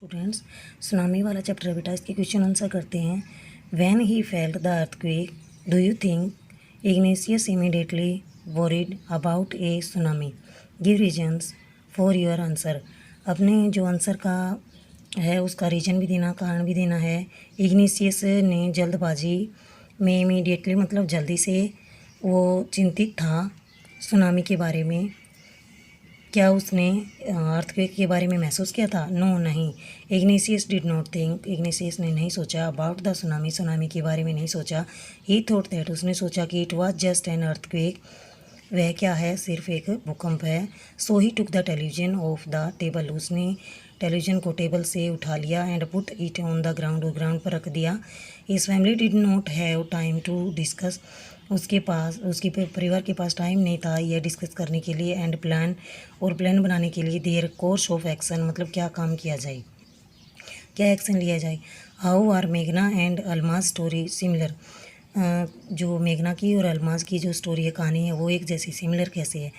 Students, tsunami वाला chapter है बेटा। इसके क्वेश्चन आंसर करते हैं। When he felt the earthquake, do you think Ignatius immediately worried about A tsunami? Give reasons for your answer. अपने जो आंसर का है उसका रीजन भी देना, कारण भी देना है। इग्नेशियस ने जल्दबाजी में, इमीडिएटली मतलब जल्दी से, वो चिंतित था सुनामी के बारे में। क्या उसने अर्थक्वेक के बारे में महसूस किया था? नो, नहीं। Ignatius did not think, Ignatius ने नहीं सोचा। अबाउट द सुनामी, सुनामी के बारे में नहीं सोचा। ही थॉट दैट, उसने सोचा कि it was just an earthquake, वह क्या है, सिर्फ एक भूकंप है। So he took the television off the table, उसने टेलीविजन को टेबल से उठा लिया। And put it on the ground, और ग्राउंड पर रख दिया। His family did not have time to discuss, उसके परिवार के पास टाइम नहीं था यह डिस्कस करने के लिए। एंड प्लान, और प्लान बनाने के लिए। देयर कोर्स ऑफ एक्शन, मतलब क्या काम किया जाए, क्या एक्शन लिया जाए। हाउ आर मेघना एंड अलमाज स्टोरी सिमिलर, जो मेघना की और अलमाज की जो स्टोरी है, कहानी है, वो एक जैसी, सिमिलर कैसे है।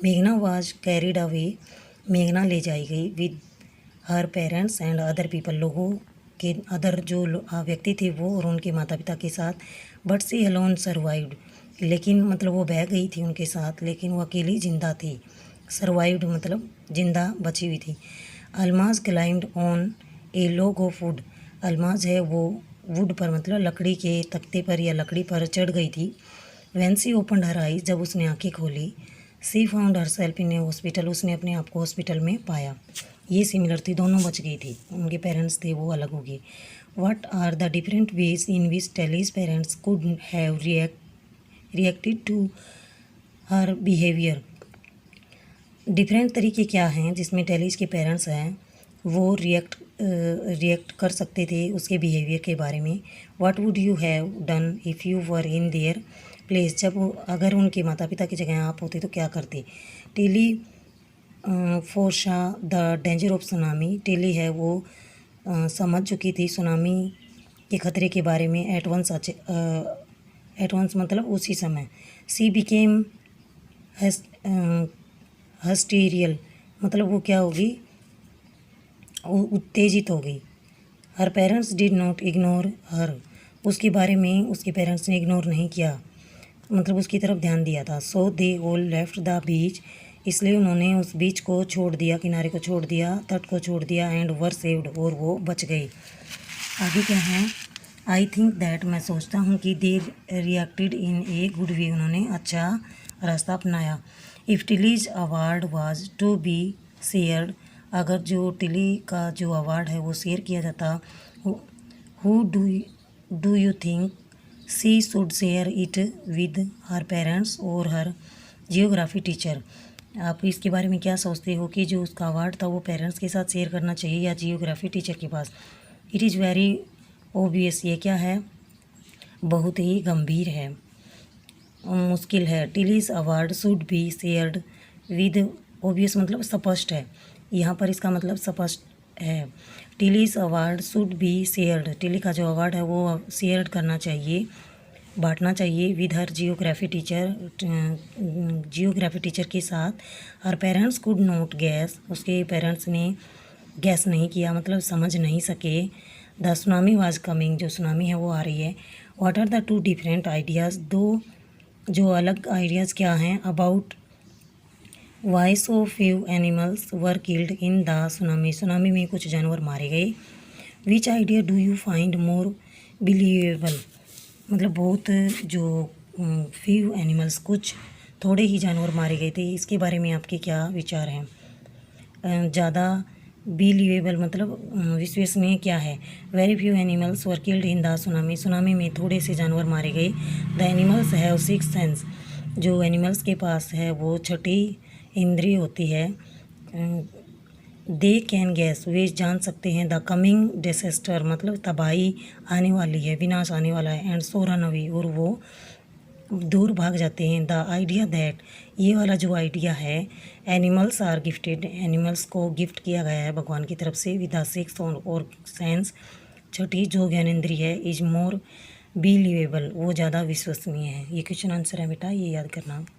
मेघना वाज कैरिड अवे, मेघना ले जाई गई with her parents and other people, लोगों के अदर जो व्यक्ति थे वो और उनके माता पिता के साथ। बट सी अलोन सर्वाइव्ड, लेकिन मतलब वो बह गई थी उनके साथ, लेकिन वो अकेली जिंदा थी। सर्वाइव्ड मतलब जिंदा बची हुई थी। Almaz climbed on A log of would, Almaz है वो वुड पर मतलब लकड़ी के तख्ते पर या लकड़ी पर चढ़ गई थी। When she opened her eyes, जब उसने आंखें खोली। She found herself in a hospital, उसने अपने आप को हॉस्पिटल में पाया। ये सिमिलर थी, दोनों बच गई थी, उनके पेरेंट्स थे वो अलग हो गए। What are the different ways in which Tilly's parents could have reacted to her behaviour, different तरीके क्या हैं जिसमें टेलीज के पेरेंट्स हैं वो रिएक्ट कर सकते थे उसके बिहेवियर के बारे में। What would you have done if you were in their place, जब अगर उनके माता पिता की जगह आप होते तो क्या करते। Tilly foresaw the danger of tsunami, Tilly है वो समझ चुकी थी सुनामी के खतरे के बारे में। एट वंस मतलब उसी समय। सी बिकेम हस्टीरियल, मतलब वो क्या होगी, उत्तेजित हो गई। Her parents did not ignore her, उसके बारे में उसके पेरेंट्स ने इग्नोर नहीं किया, मतलब उसकी तरफ ध्यान दिया था। So they all left the beach, इसलिए उन्होंने उस बीच को छोड़ दिया, किनारे को छोड़ दिया, तट को छोड़ दिया। एंड वर सेव्ड, और वो बच गए। आगे क्या है। आई थिंक दैट, मैं सोचता हूँ कि दे reacted in a good way, उन्होंने अच्छा रास्ता अपनाया। If Tilly's award was to be shared, अगर जो टिली का जो अवार्ड है वो शेयर किया जाता। Who do you think she should share it with her parents और हर जियोग्राफी टीचर, आप इसके बारे में क्या सोचते हो कि जो उसका अवार्ड था वो पेरेंट्स के साथ शेयर करना चाहिए या जियोग्राफी टीचर के पास। इट इज़ वेरी ओबियस, ये क्या है, बहुत ही गंभीर है, मुश्किल है। Tilly's award should be shared with, obvious मतलब स्पष्ट है, यहाँ पर इसका मतलब स्पष्ट है। Tilly's award should be shared, Tilly का जो अवार्ड है वो शेयर करना चाहिए, बांटना चाहिए। विद हर जियोग्राफी टीचर के साथ। Her parents could not guess, उसके पेरेंट्स ने गैस नहीं किया, मतलब समझ नहीं सके। द सुनामी वाज कमिंग, जो सुनामी है वो आ रही है। What are the two different ideas, दो जो अलग आइडियाज़ क्या हैं। About why so few animals were killed in the tsunami, tsunami में कुछ जानवर मारे गए। Which idea do you find more believable, मतलब बहुत जो फ्यू एनिमल्स, कुछ थोड़े ही जानवर मारे गए थे, इसके बारे में आपके क्या विचार हैं। ज़्यादा बिलीवेबल मतलब विश्वसनीय क्या है। Very few animals were killed in the tsunami, tsunami में थोड़े से जानवर मारे गए। The animals have six sense, जो एनिमल्स के पास है वो छठी इंद्रिय होती है। दे कैन गैस, वे जान सकते हैं। द कमिंग डिसेस्टर मतलब तबाही आने वाली है, विनाश आने वाला है। एंड सो रन अवे, और वो दूर भाग जाते हैं। द आइडिया दैट, ये वाला जो आइडिया है, एनिमल्स आर गिफ्टेड, एनिमल्स को गिफ्ट किया गया है भगवान की तरफ से। विद द सिक्स और सेंस, छठी जो ज्ञानेंद्री है, इज मोर बिलीवेबल, वो ज़्यादा विश्वसनीय है। ये क्वेश्चन आंसर है बेटा, ये याद करना।